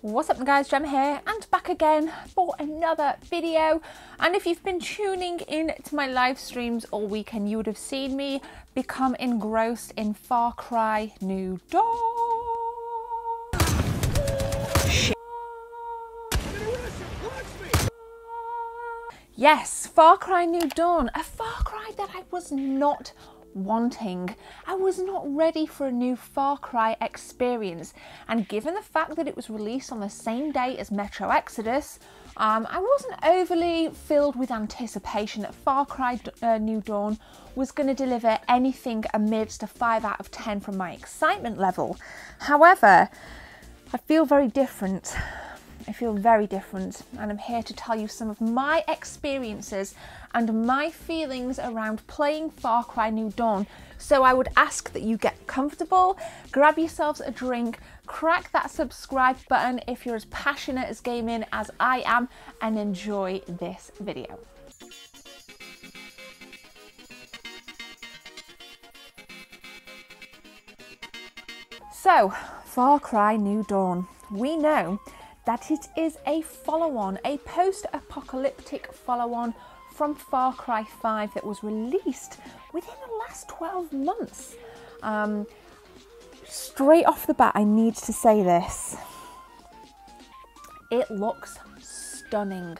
What's up guys, Gem here and back again for another video. And if you've been tuning in to my live streams all weekend, you would have seen me become engrossed in Far Cry New Dawn. Yes, Far Cry New Dawn, a Far Cry that I was not wanting. I was not ready for a new Far Cry experience, and given the fact that it was released on the same day as Metro Exodus, I wasn't overly filled with anticipation that Far Cry New Dawn was going to deliver anything amidst a 5 out of 10 from my excitement level. However, I feel very different. I feel very different, and I'm here to tell you some of my experiences and my feelings around playing Far Cry New Dawn. So I would ask that you get comfortable, grab yourselves a drink, crack that subscribe button if you're as passionate as gaming as I am, and enjoy this video. So, Far Cry New Dawn. We know that it is a follow-on, a post-apocalyptic follow-on from Far Cry 5 that was released within the last 12 months. Straight off the bat, I need to say this. It looks stunning.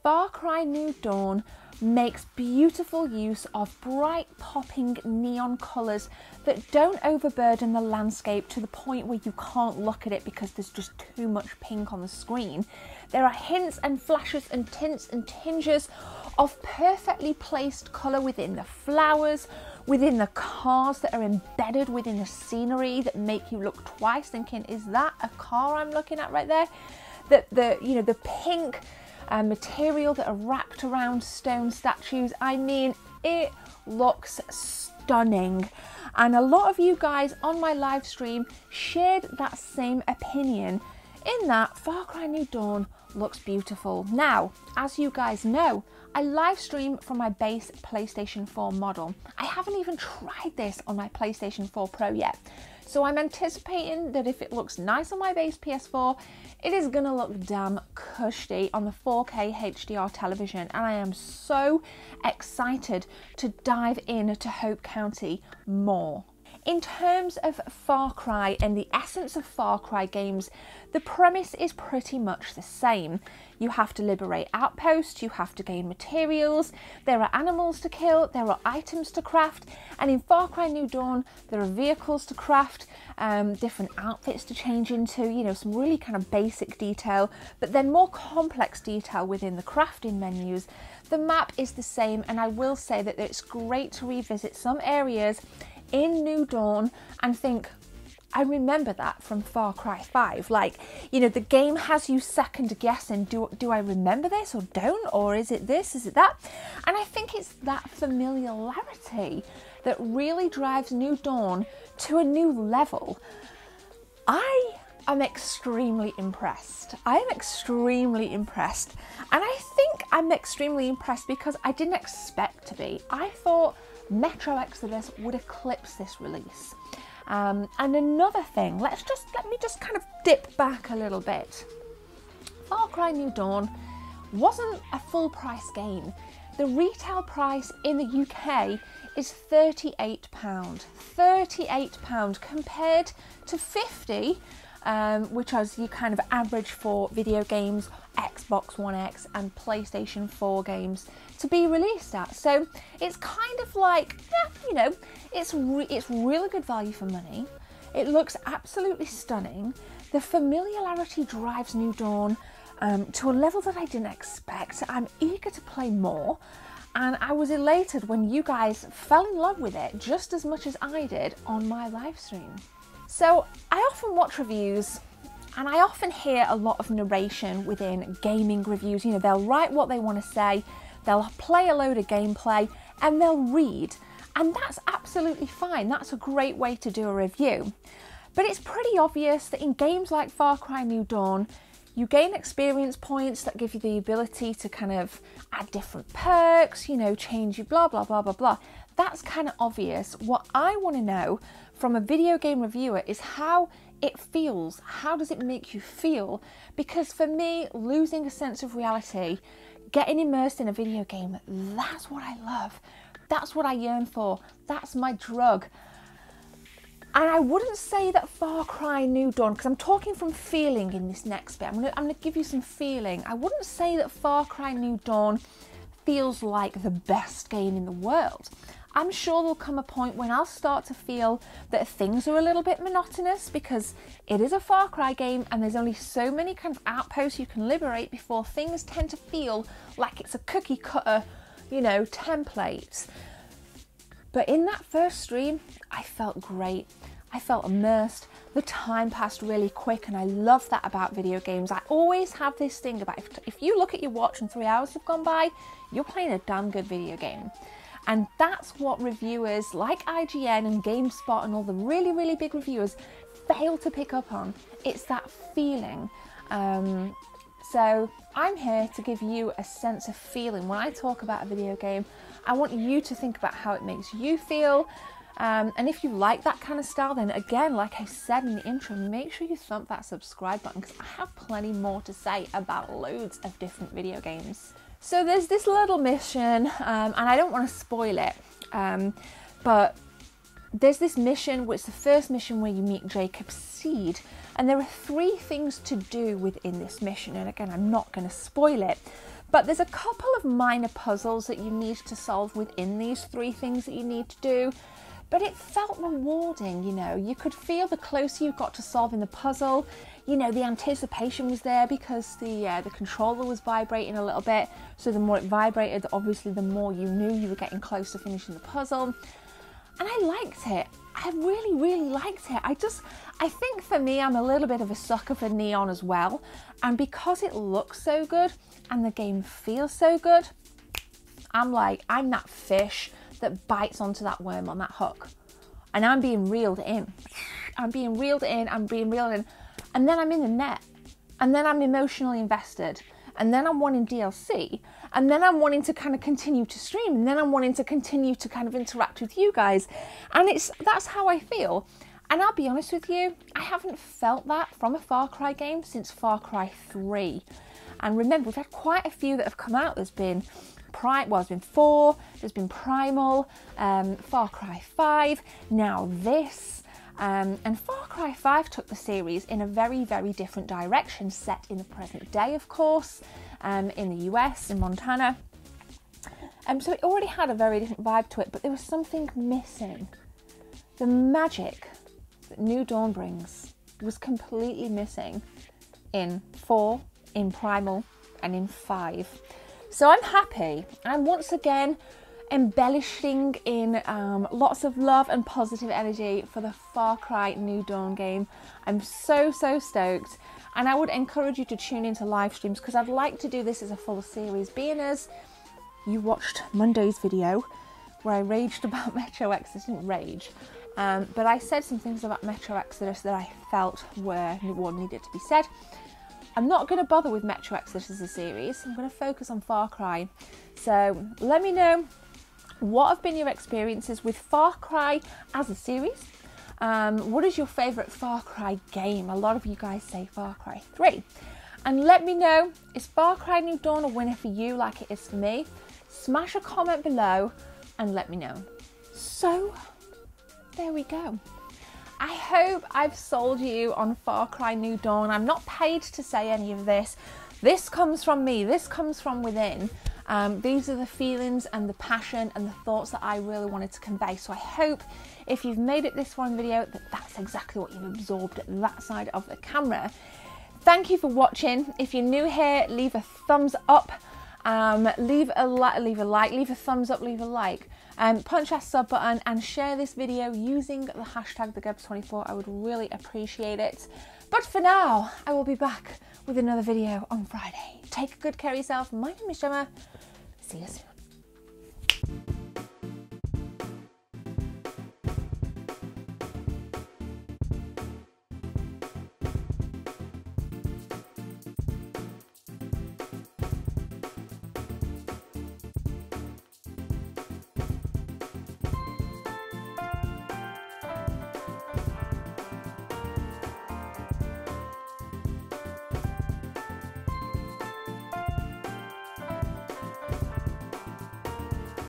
Far Cry New Dawn makes beautiful use of bright popping neon colours that don't overburden the landscape to the point where you can't look at it because there's just too much pink on the screen. There are hints and flashes and tints and tinges of perfectly placed colour within the flowers, within the cars that are embedded within the scenery that make you look twice thinking, is that a car I'm looking at right there? The pink material that are wrapped around stone statues. I mean, it looks stunning, and a lot of you guys on my live stream shared that same opinion, in that Far Cry New Dawn looks beautiful. Now, as you guys know, I live stream from my base PlayStation 4 model. I haven't even tried this on my PlayStation 4 Pro yet, so I'm anticipating that if it looks nice on my base PS4, it is gonna look damn cushy on the 4K HDR television, and I am so excited to dive into Hope County more. In terms of Far Cry and the essence of Far Cry games, the premise is pretty much the same. You have to liberate outposts, you have to gain materials, there are animals to kill, there are items to craft, and in Far Cry New Dawn there are vehicles to craft, different outfits to change into, you know, some really kind of basic detail, but then more complex detail within the crafting menus. The map is the same, and I will say that it's great to revisit some areas in New Dawn and think, I remember that from Far Cry 5. Like, you know, the game has you second guessing, do I remember this or don't, or is it this, is it that? And I think it's that familiarity that really drives New Dawn to a new level. I am extremely impressed. I am extremely impressed, and I think I'm extremely impressed because I didn't expect to be. I thought Metro Exodus would eclipse this release. And another thing, let me just kind of dip back a little bit. Far Cry New Dawn wasn't a full price game. The retail price in the UK is £38. £38 compared to £50, which is you kind of average for video games, Xbox One X and PlayStation 4 games to be released at. So it's kind of like, yeah, you know, it's really good value for money. It looks absolutely stunning. The familiarity drives New Dawn to a level that I didn't expect. I'm eager to play more, and I was elated when you guys fell in love with it just as much as I did on my live stream. So I often watch reviews, and I often hear a lot of narration within gaming reviews. You know, they'll write what they want to say, they'll play a load of gameplay, and they'll read. And that's absolutely fine. That's a great way to do a review. But it's pretty obvious that in games like Far Cry New Dawn, you gain experience points that give you the ability to kind of add different perks, you know, change your blah, blah, blah, blah, blah. That's kind of obvious. What I want to know from a video game reviewer is how it feels. How does it make you feel? Because for me, losing a sense of reality, getting immersed in a video game, that's what I love. That's what I yearn for. That's my drug. And I wouldn't say that Far Cry New Dawn, because I'm talking from feeling in this next bit. I'm gonna give you some feeling. I wouldn't say that Far Cry New Dawn feels like the best game in the world. I'm sure there'll come a point when I'll start to feel that things are a little bit monotonous, because it is a Far Cry game and there's only so many kind of outposts you can liberate before things tend to feel like it's a cookie cutter, you know, template. But in that first stream, I felt great. I felt immersed. The time passed really quick, and I love that about video games. I always have this thing about if you look at your watch and 3 hours have gone by, you're playing a damn good video game. And that's what reviewers like IGN and GameSpot and all the really, really big reviewers fail to pick up on. It's that feeling. So I'm here to give you a sense of feeling. When I talk about a video game, I want you to think about how it makes you feel. And if you like that kind of style, then again, like I said in the intro, make sure you thump that subscribe button, because I have plenty more to say about loads of different video games. So there's this little mission, and I don't want to spoil it, but there's this mission, which is the first mission where you meet Jacob's seed, and there are 3 things to do within this mission, and again, I'm not going to spoil it, but there's a couple of minor puzzles that you need to solve within these 3 things that you need to do. But it felt rewarding, you know. You could feel the closer you got to solving the puzzle, you know, the anticipation was there, because the controller was vibrating a little bit. So the more it vibrated, obviously the more you knew you were getting close to finishing the puzzle. And I liked it. I really, really liked it. I think for me, I'm a little bit of a sucker for Neon as well. And because it looks so good and the game feels so good, I'm that fish that bites onto that worm on that hook, and I'm being reeled in. I'm being reeled in, and then I'm in the net, and then I'm emotionally invested, and then I'm wanting DLC, and then I'm wanting to kind of continue to stream, and then I'm wanting to continue to kind of interact with you guys, and that's how I feel. And I'll be honest with you, I haven't felt that from a Far Cry game since Far Cry 3. And remember, we've had quite a few that have come out. There's been there's been 4, there's been Primal, Far Cry 5, now this. And Far Cry 5 took the series in a very, very different direction, set in the present day, of course, in the US, in Montana. So it already had a very different vibe to it, but there was something missing. The magic that New Dawn brings was completely missing in 4, in Primal, and in 5. So I'm happy. I'm once again embellishing in lots of love and positive energy for the Far Cry New Dawn game. I'm so, so stoked. And I would encourage you to tune into live streams, because I'd like to do this as a full series, being as you watched Monday's video where I raged about Metro Exodus. I didn't rage, but I said some things about Metro Exodus that I felt needed to be said. I'm not going to bother with Metro Exodus as a series. I'm going to focus on Far Cry. So let me know what have been your experiences with Far Cry as a series. What is your favourite Far Cry game? A lot of you guys say Far Cry 3. And let me know, is Far Cry New Dawn a winner for you like it is for me? Smash a comment below and let me know. So there we go. I hope I've sold you on Far Cry New Dawn. I'm not paid to say any of this. This comes from me. This comes from within. These are the feelings and the passion and the thoughts that I really wanted to convey. So I hope if you've made it this far in the video, that's exactly what you've absorbed at that side of the camera. Thank you for watching. If you're new here, leave a thumbs up. Leave a like, leave a thumbs up, leave a like. Punch that sub button and share this video using the hashtag TheGebs24. I would really appreciate it. But for now, I will be back with another video on Friday. Take good care of yourself. My name is Gemma. See you soon.